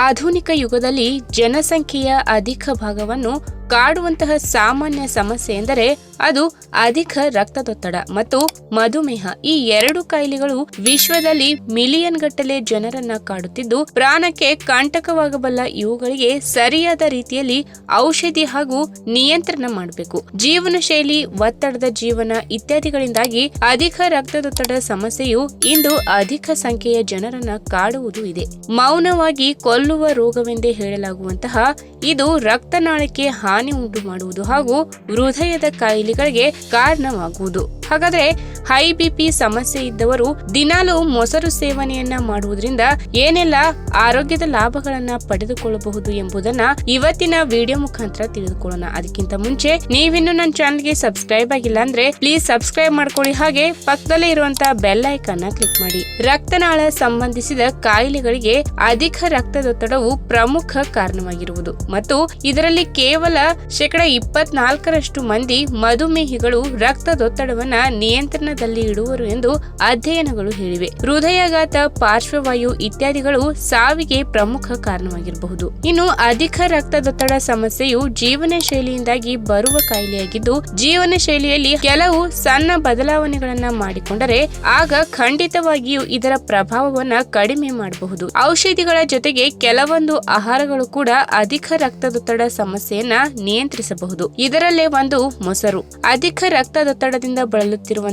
ಆಧುನಿಕ ಯುಗದಲ್ಲಿ ಜನಸಂಖ್ಯೆಯ ಅಧಿಕ ಭಾಗವನ್ನು ಕಾಡುವಂತಹ ಸಾಮಾನ್ಯ ಸಮಸ್ಯೆ ಎಂದರೆ ಅದು ಅಧಿಕ ರಕ್ತದೊತ್ತಡ ಮತ್ತು ಮಧುಮೇಹ. ಈ ಎರಡು ಕಾಯಿಲೆಗಳು ವಿಶ್ವದಲ್ಲಿ ಮಿಲಿಯನ್ ಗಟ್ಟಲೆ ಜನರನ್ನ ಕಾಡುತ್ತಿದ್ದು ಪ್ರಾಣಕ್ಕೆ ಕಂಟಕವಾಗಬಲ್ಲ ಇವುಗಳಿಗೆ ಸರಿಯಾದ ರೀತಿಯಲ್ಲಿ ಔಷಧಿ ಹಾಗೂ ನಿಯಂತ್ರಣ ಮಾಡಬೇಕು. ಜೀವನ ಶೈಲಿ, ಒತ್ತಡದ ಜೀವನ ಇತ್ಯಾದಿಗಳಿಂದಾಗಿ ಅಧಿಕ ರಕ್ತದೊತ್ತಡ ಸಮಸ್ಯೆಯು ಇಂದು ಅಧಿಕ ಸಂಖ್ಯೆಯ ಜನರನ್ನ ಕಾಡುವುದು ಇದೆ. ಮೌನವಾಗಿ ಕೊಲ್ಲುವ ರೋಗವೆಂದೇ ಹೇಳಲಾಗುವಂತಹ ಇದು ರಕ್ತನಾಳಕ್ಕೆ ಹಾನಿ ಉಂಟು ಮಾಡುವುದು ಹಾಗೂ ಹೃದಯದ ಕಾಯಿಲೆಗಳಿಗೆ ಕಾರಣವಾಗುವುದು. ಹಾಗಾದ್ರೆ ಹೈ ಬಿಪಿ ಸಮಸ್ಯೆ ಇದ್ದವರು ದಿನಾಲೂ ಮೊಸರು ಸೇವನೆಯನ್ನ ಮಾಡುವುದರಿಂದ ಏನೆಲ್ಲ ಆರೋಗ್ಯದ ಲಾಭಗಳನ್ನ ಪಡೆದುಕೊಳ್ಳಬಹುದು ಎಂಬುದನ್ನ ಇವತ್ತಿನ ವಿಡಿಯೋ ಮುಖಾಂತರ ತಿಳಿದುಕೊಳ್ಳೋಣ. ಅದಕ್ಕಿಂತ ಮುಂಚೆ ನೀವಿನ್ನು ನನ್ನ ಚಾನಲ್ಗೆ ಸಬ್ಸ್ಕ್ರೈಬ್ ಆಗಿಲ್ಲ ಅಂದ್ರೆ ಪ್ಲೀಸ್ ಸಬ್ಸ್ಕ್ರೈಬ್ ಮಾಡ್ಕೊಳ್ಳಿ, ಹಾಗೆ ಪಕ್ಕದಲ್ಲೇ ಇರುವಂತಹ ಬೆಲ್ ಐಕಾನ್ ನ ಕ್ಲಿಕ್ ಮಾಡಿ. ರಕ್ತನಾಳ ಸಂಬಂಧಿಸಿದ ಕಾಯಿಲೆಗಳಿಗೆ ಅಧಿಕ ರಕ್ತದೊತ್ತಡವು ಪ್ರಮುಖ ಕಾರಣವಾಗಿರುವುದು ಮತ್ತು ಇದರಲ್ಲಿ ಕೇವಲ 24% ಮಂದಿ ಮಧುಮೇಹಿಗಳು ರಕ್ತದೊತ್ತಡವನ್ನ ನಿಯಂತ್ರಣದಲ್ಲಿ ಇಡುವರು ಎಂದು ಅಧ್ಯಯನಗಳು ಹೇಳಿವೆ. ಹೃದಯಾಘಾತ, ಪಾರ್ಶ್ವವಾಯು ಇತ್ಯಾದಿಗಳು ಸಾವಿಗೆ ಪ್ರಮುಖ ಕಾರಣವಾಗಿರಬಹುದು. ಇನ್ನು ಅಧಿಕ ರಕ್ತದೊತ್ತಡ ಸಮಸ್ಯೆಯು ಜೀವನ ಶೈಲಿಯಿಂದಾಗಿ ಬರುವ ಕಾಯಿಲೆಯಾಗಿದ್ದು ಜೀವನ ಶೈಲಿಯಲ್ಲಿ ಕೆಲವು ಸಣ್ಣ ಬದಲಾವಣೆಗಳನ್ನ ಮಾಡಿಕೊಂಡರೆ ಆಗ ಖಂಡಿತವಾಗಿಯೂ ಇದರ ಪ್ರಭಾವವನ್ನ ಕಡಿಮೆ ಮಾಡಬಹುದು. ಔಷಧಿಗಳ ಜೊತೆಗೆ ಕೆಲವೊಂದು ಆಹಾರಗಳು ಕೂಡ ಅಧಿಕ ರಕ್ತದೊತ್ತಡ ಸಮಸ್ಯೆಯನ್ನ ನಿಯಂತ್ರಿಸಬಹುದು. ಇದರಲ್ಲೇ ಒಂದು ಮೊಸರು. ಅಧಿಕ ರಕ್ತದೊತ್ತಡದಿಂದ ಬಳಲುತ್ತಿರುವಂತಹ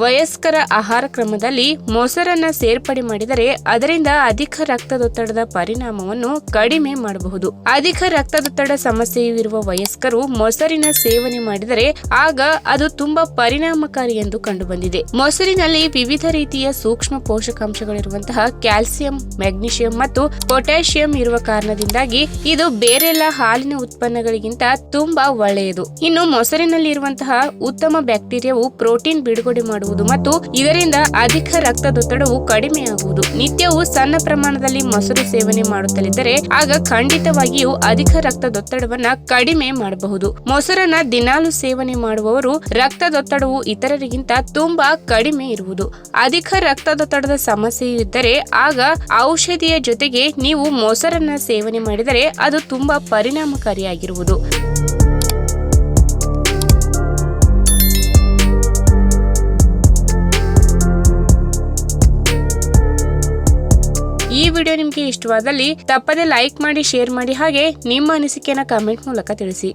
ವಯಸ್ಕರ ಆಹಾರ ಕ್ರಮದಲ್ಲಿ ಮೊಸರನ್ನ ಸೇರ್ಪಡೆ ಮಾಡಿದರೆ ಅದರಿಂದ ಅಧಿಕ ರಕ್ತದೊತ್ತಡದ ಪರಿಣಾಮವನ್ನು ಕಡಿಮೆ ಮಾಡಬಹುದು. ಅಧಿಕ ರಕ್ತದೊತ್ತಡ ಸಮಸ್ಯೆಯು ಇರುವ ವಯಸ್ಕರು ಮೊಸರಿನ ಸೇವನೆ ಮಾಡಿದರೆ ಆಗ ಅದು ತುಂಬಾ ಪರಿಣಾಮಕಾರಿ ಎಂದು ಕಂಡುಬಂದಿದೆ. ಮೊಸರಿನಲ್ಲಿ ವಿವಿಧ ರೀತಿಯ ಸೂಕ್ಷ್ಮ ಪೋಷಕಾಂಶಗಳಿರುವಂತಹ ಕ್ಯಾಲ್ಸಿಯಂ, ಮೆಗ್ನೀಷಿಯಂ ಮತ್ತು ಪೊಟ್ಯಾಷಿಯಂ ಇರುವ ಕಾರಣದಿಂದಾಗಿ ಇದು ಬೇರೆಲ್ಲ ಹಾಲಿನ ಉತ್ಪನ್ನಗಳಿಗಿಂತ ತುಂಬಾ ಒಳ್ಳೆಯದು. ಇನ್ನು ಮೊಸರಿನಲ್ಲಿ ಇರುವಂತಹ ಉತ್ತಮ ಬ್ಯಾಕ್ಟೀರಿಯಾವು ಪ್ರೋಟೀನ್ ಬಿಡುಗಡೆ ಮಾಡುವುದು ಮತ್ತು ಇದರಿಂದ ಅಧಿಕ ರಕ್ತದೊತ್ತಡವು ಕಡಿಮೆಯಾಗುವುದು. ನಿತ್ಯವೂ ಸಣ್ಣ ಪ್ರಮಾಣದಲ್ಲಿ ಮೊಸರು ಸೇವನೆ ಮಾಡುತ್ತಲಿದ್ದರೆ ಆಗ ಖಂಡಿತವಾಗಿಯೂ ಅಧಿಕ ರಕ್ತದೊತ್ತಡವನ್ನ ಕಡಿಮೆ ಮಾಡಬಹುದು. ಮೊಸರನ್ನ ದಿನಾಲು ಸೇವನೆ ಮಾಡುವವರು ರಕ್ತದೊತ್ತಡವು ಇತರರಿಗಿಂತ ತುಂಬಾ ಕಡಿಮೆ ಇರುವುದು. ಅಧಿಕ ರಕ್ತದೊತ್ತಡದ ಸಮಸ್ಯೆ ಇದ್ದರೆ ಆಗ ಔಷಧಿಯ ಜೊತೆಗೆ ನೀವು ಮೊಸರನ್ನ ಸೇವನೆ ಮಾಡಿದರೆ ಅದು ತುಂಬಾ ಪರಿಣಾಮಕಾರಿಯಾಗಿರುವುದು. ಈ ವಿಡಿಯೋ ನಿಮಗೆ ಇಷ್ಟವಾದಲ್ಲಿ ತಪ್ಪದೆ ಲೈಕ್ ಮಾಡಿ, ಶೇರ್ ಮಾಡಿ, ಹಾಗೆ ನಿಮ್ಮ ಅನಿಸಿಕೆಯನ್ನು ಕಮೆಂಟ್ ಮೂಲಕ ತಿಳಿಸಿ.